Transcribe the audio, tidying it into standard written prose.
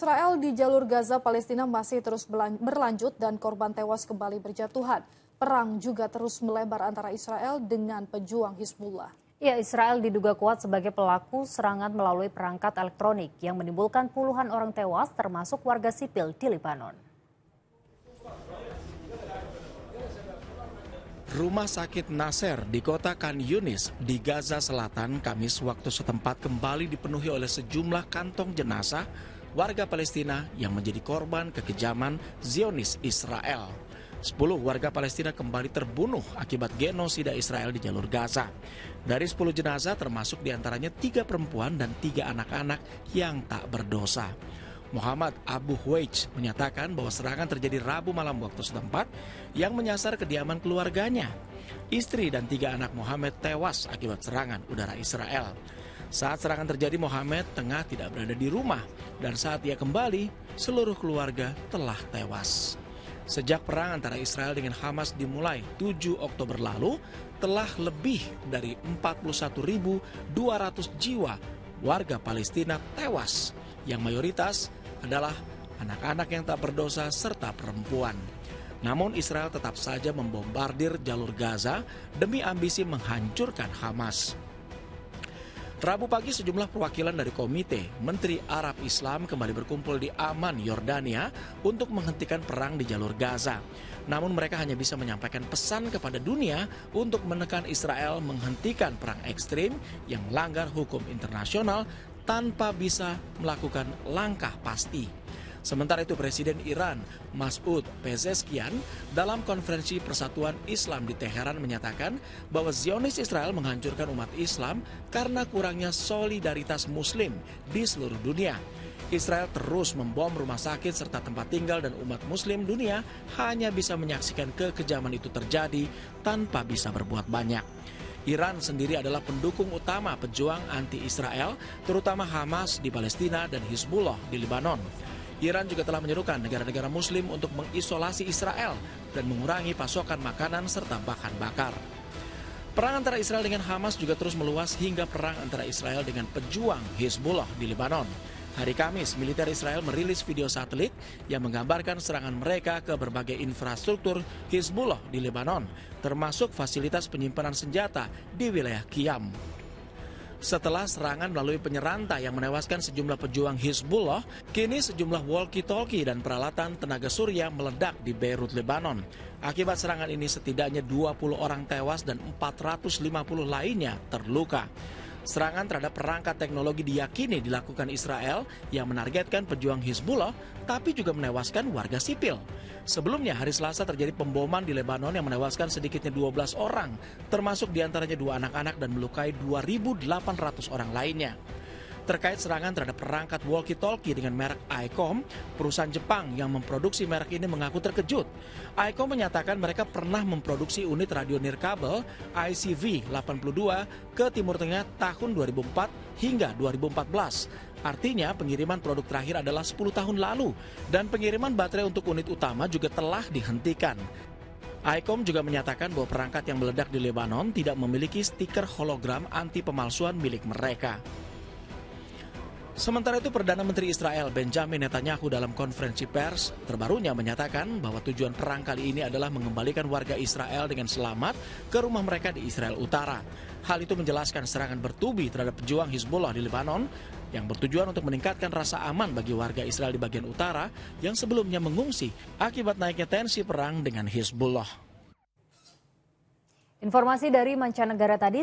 Israel di jalur Gaza Palestina masih terus berlanjut dan korban tewas kembali berjatuhan. Perang juga terus melebar antara Israel dengan pejuang Hizbullah. Ya, Israel diduga kuat sebagai pelaku serangan melalui perangkat elektronik yang menimbulkan puluhan orang tewas termasuk warga sipil di Lebanon. Rumah sakit Nasser di kota Khan Yunis di Gaza Selatan Kamis waktu setempat kembali dipenuhi oleh sejumlah kantong jenazah warga Palestina yang menjadi korban kekejaman Zionis Israel. 10 warga Palestina kembali terbunuh akibat genosida Israel di jalur Gaza. Dari 10 jenazah termasuk diantaranya 3 perempuan dan 3 anak-anak yang tak berdosa. Muhammad Abu Huwaij menyatakan bahwa serangan terjadi Rabu malam waktu setempat yang menyasar kediaman keluarganya. Istri dan 3 anak Muhammad tewas akibat serangan udara Israel. Saat serangan terjadi, Muhammad tengah tidak berada di rumah dan saat ia kembali, seluruh keluarga telah tewas. Sejak perang antara Israel dengan Hamas dimulai 7 Oktober lalu, telah lebih dari 41.200 jiwa warga Palestina tewas, yang mayoritas adalah anak-anak yang tak berdosa serta perempuan. Namun Israel tetap saja membombardir jalur Gaza demi ambisi menghancurkan Hamas. Rabu pagi sejumlah perwakilan dari Komite Menteri Arab Islam kembali berkumpul di Amman, Yordania untuk menghentikan perang di jalur Gaza. Namun mereka hanya bisa menyampaikan pesan kepada dunia untuk menekan Israel menghentikan perang ekstrim yang melanggar hukum internasional tanpa bisa melakukan langkah pasti. Sementara itu Presiden Iran Masoud Pezeshkian dalam konferensi Persatuan Islam di Teheran menyatakan bahwa Zionis Israel menghancurkan umat Islam karena kurangnya solidaritas Muslim di seluruh dunia. Israel terus membom rumah sakit serta tempat tinggal dan umat Muslim dunia hanya bisa menyaksikan kekejaman itu terjadi tanpa bisa berbuat banyak. Iran sendiri adalah pendukung utama pejuang anti-Israel, terutama Hamas di Palestina dan Hizbullah di Lebanon. Iran juga telah menyerukan negara-negara Muslim untuk mengisolasi Israel dan mengurangi pasokan makanan serta bahan bakar. Perang antara Israel dengan Hamas juga terus meluas hingga perang antara Israel dengan pejuang Hizbullah di Lebanon. Hari Kamis, militer Israel merilis video satelit yang menggambarkan serangan mereka ke berbagai infrastruktur Hizbullah di Lebanon, termasuk fasilitas penyimpanan senjata di wilayah Qiyam. Setelah serangan melalui penyerantai yang menewaskan sejumlah pejuang Hizbullah, kini sejumlah walkie-talkie dan peralatan tenaga surya meledak di Beirut, Lebanon. Akibat serangan ini setidaknya 20 orang tewas dan 450 lainnya terluka. Serangan terhadap perangkat teknologi diyakini dilakukan Israel yang menargetkan pejuang Hizbullah, tapi juga menewaskan warga sipil. Sebelumnya, hari Selasa terjadi pemboman di Lebanon yang menewaskan sedikitnya 12 orang, termasuk diantaranya 2 anak-anak dan melukai 2.800 orang lainnya. Terkait serangan terhadap perangkat walkie-talkie dengan merek ICOM, perusahaan Jepang yang memproduksi merek ini mengaku terkejut. ICOM menyatakan mereka pernah memproduksi unit radio nirkabel ICV-82 ke Timur Tengah tahun 2004 hingga 2014. Artinya pengiriman produk terakhir adalah 10 tahun lalu dan pengiriman baterai untuk unit utama juga telah dihentikan. ICOM juga menyatakan bahwa perangkat yang meledak di Lebanon tidak memiliki stiker hologram anti pemalsuan milik mereka. Sementara itu, Perdana Menteri Israel Benjamin Netanyahu dalam konferensi pers terbarunya menyatakan bahwa tujuan perang kali ini adalah mengembalikan warga Israel dengan selamat ke rumah mereka di Israel Utara. Hal itu menjelaskan serangan bertubi terhadap pejuang Hizbullah di Lebanon yang bertujuan untuk meningkatkan rasa aman bagi warga Israel di bagian utara yang sebelumnya mengungsi akibat naiknya tensi perang dengan Hizbullah. Informasi dari mancanegara tadi.